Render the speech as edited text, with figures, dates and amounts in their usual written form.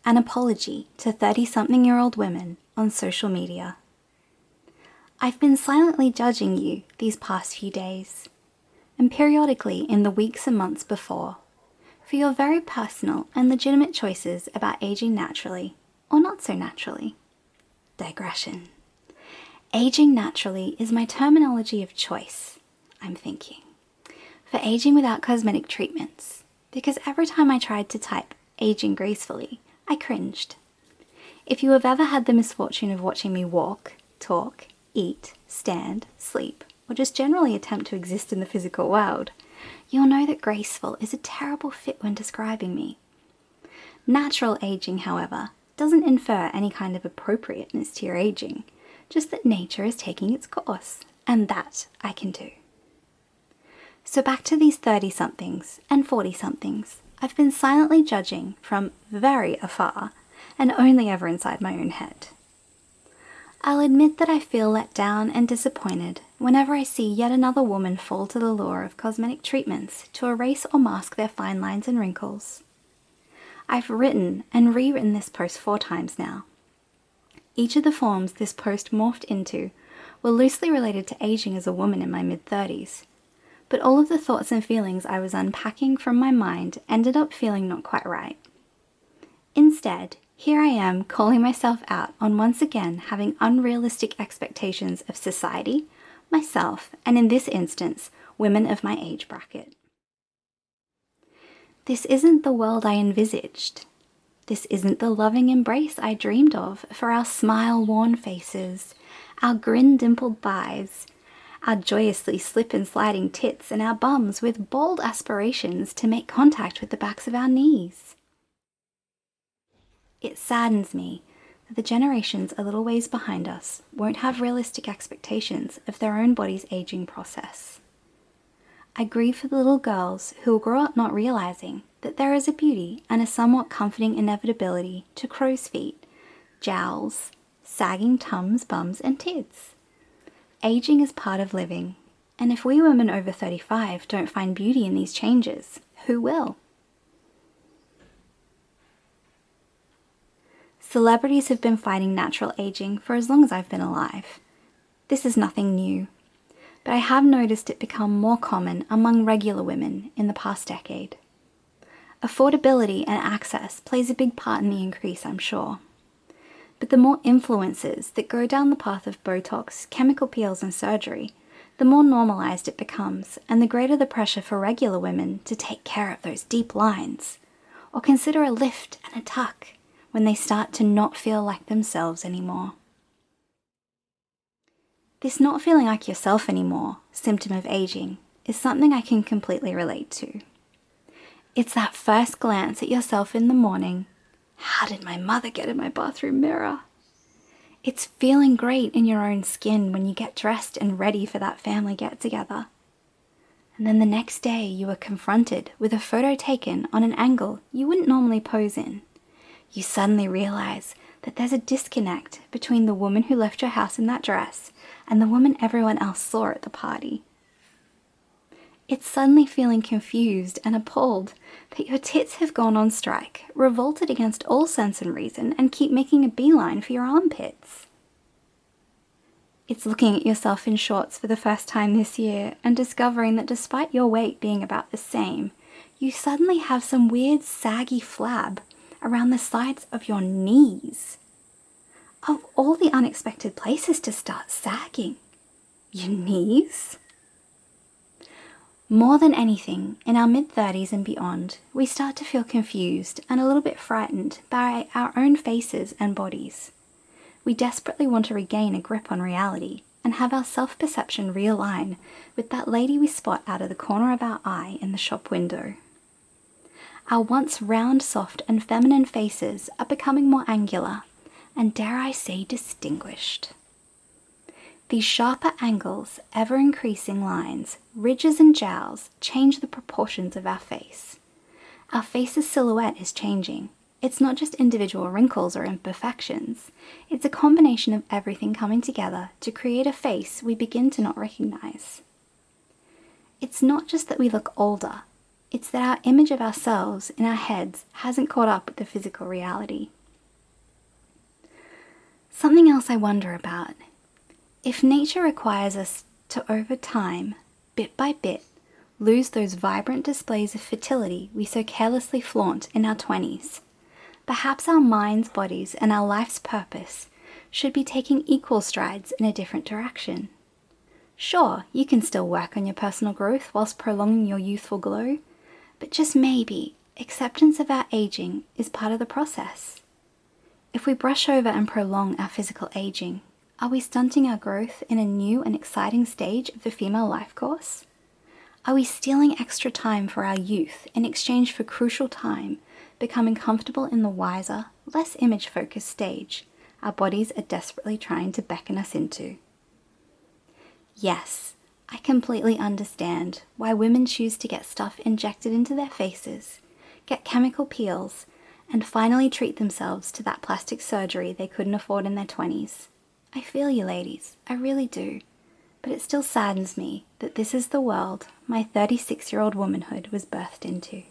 an apology to 30-something-year-old women on social media. I've been silently judging you these past few days, and periodically in the weeks and months before, for your very personal and legitimate choices about aging naturally or not so naturally. Digression. Aging naturally is my terminology of choice, I'm thinking, for aging without cosmetic treatments, because every time I tried to type aging gracefully, I cringed. If you have ever had the misfortune of watching me walk, talk, eat, stand, sleep, or just generally attempt to exist in the physical world, you'll know that graceful is a terrible fit when describing me. Natural aging, however, doesn't infer any kind of appropriateness to your aging, just that nature is taking its course, and that I can do. So back to these 30-somethings and 40-somethings I've been silently judging from very afar and only ever inside my own head. I'll admit that I feel let down and disappointed whenever I see yet another woman fall to the lure of cosmetic treatments to erase or mask their fine lines and wrinkles. I've written and rewritten this post 4 times now. Each of the forms this post morphed into were loosely related to aging as a woman in my mid-30s, but all of the thoughts and feelings I was unpacking from my mind ended up feeling not quite right. Instead, here I am calling myself out on once again having unrealistic expectations of society, myself, and in this instance, women of my age bracket. This isn't the world I envisaged. This isn't the loving embrace I dreamed of for our smile-worn faces, our grin-dimpled thighs, our joyously slip and sliding tits, and our bums with bold aspirations to make contact with the backs of our knees. It saddens me that the generations a little ways behind us won't have realistic expectations of their own body's aging process. I grieve for the little girls who will grow up not realizing that there is a beauty and a somewhat comforting inevitability to crow's feet, jowls, sagging tums, bums, and tits. Aging is part of living, and if we women over 35 don't find beauty in these changes, who will? Celebrities have been fighting natural aging for as long as I've been alive. This is nothing new, but I have noticed it become more common among regular women in the past decade. Affordability and access plays a big part in the increase, I'm sure. But the more influences that go down the path of Botox, chemical peels and surgery, the more normalized it becomes, and the greater the pressure for regular women to take care of those deep lines, or consider a lift and a tuck when they start to not feel like themselves anymore. This not feeling like yourself anymore symptom of aging is something I can completely relate to. It's that first glance at yourself in the morning. How did my mother get in my bathroom mirror? It's feeling great in your own skin when you get dressed and ready for that family get-together. And then the next day you are confronted with a photo taken on an angle you wouldn't normally pose in. You suddenly realize that there's a disconnect between the woman who left your house in that dress and the woman everyone else saw at the party. It's suddenly feeling confused and appalled that your tits have gone on strike, revolted against all sense and reason, and keep making a beeline for your armpits. It's looking at yourself in shorts for the first time this year and discovering that despite your weight being about the same, you suddenly have some weird saggy flab around the sides of your knees. Of all the unexpected places to start sagging, your knees? More than anything, in our mid-30s and beyond, we start to feel confused and a little bit frightened by our own faces and bodies. We desperately want to regain a grip on reality and have our self-perception realign with that lady we spot out of the corner of our eye in the shop window. Our once round, soft and feminine faces are becoming more angular and, dare I say, distinguished. These sharper angles, ever-increasing lines, ridges and jowls change the proportions of our face. Our face's silhouette is changing. It's not just individual wrinkles or imperfections. It's a combination of everything coming together to create a face we begin to not recognize. It's not just that we look older. It's that our image of ourselves in our heads hasn't caught up with the physical reality. Something else I wonder about. If nature requires us to, over time, bit by bit, lose those vibrant displays of fertility we so carelessly flaunt in our 20s, perhaps our minds, bodies, and our life's purpose should be taking equal strides in a different direction. Sure, you can still work on your personal growth whilst prolonging your youthful glow, but just maybe, acceptance of our aging is part of the process. If we brush over and prolong our physical aging, are we stunting our growth in a new and exciting stage of the female life course? Are we stealing extra time for our youth in exchange for crucial time, becoming comfortable in the wiser, less image-focused stage our bodies are desperately trying to beckon us into? Yes, I completely understand why women choose to get stuff injected into their faces, get chemical peels, and finally treat themselves to that plastic surgery they couldn't afford in their 20s. I feel you, ladies, I really do. But it still saddens me that this is the world my 36-year-old womanhood was birthed into.